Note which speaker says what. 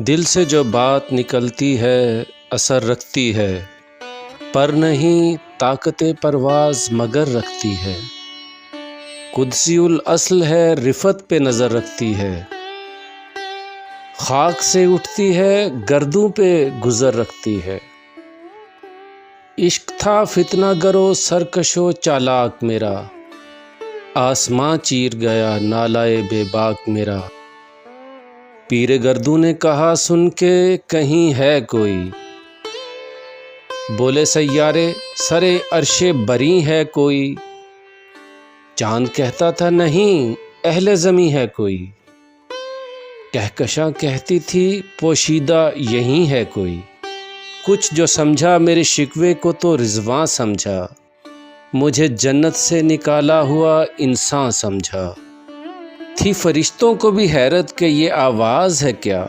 Speaker 1: دل سے جو بات نکلتی ہے اثر رکھتی ہے، پر نہیں طاقت پرواز مگر رکھتی ہے۔ قدسی الاصل ہے رفت پہ نظر رکھتی ہے، خاک سے اٹھتی ہے گردوں پہ گزر رکھتی ہے۔ عشق تھا فتنہ گرو سرکش و چالاک میرا، آسماں چیر گیا نالائے بے باک میرا۔ پیر گردوں نے کہا سن کے کہیں ہے کوئی، بولے سیارے سرے عرش بری ہے کوئی۔ چاند کہتا تھا نہیں اہل زمیں ہے کوئی، کہکشاں کہتی تھی پوشیدہ یہیں ہے کوئی۔ کچھ جو سمجھا میرے شکوے کو تو رضواں سمجھا، مجھے جنت سے نکالا ہوا انسان سمجھا۔ تھی فرشتوں کو بھی حیرت کہ یہ آواز ہے کیا،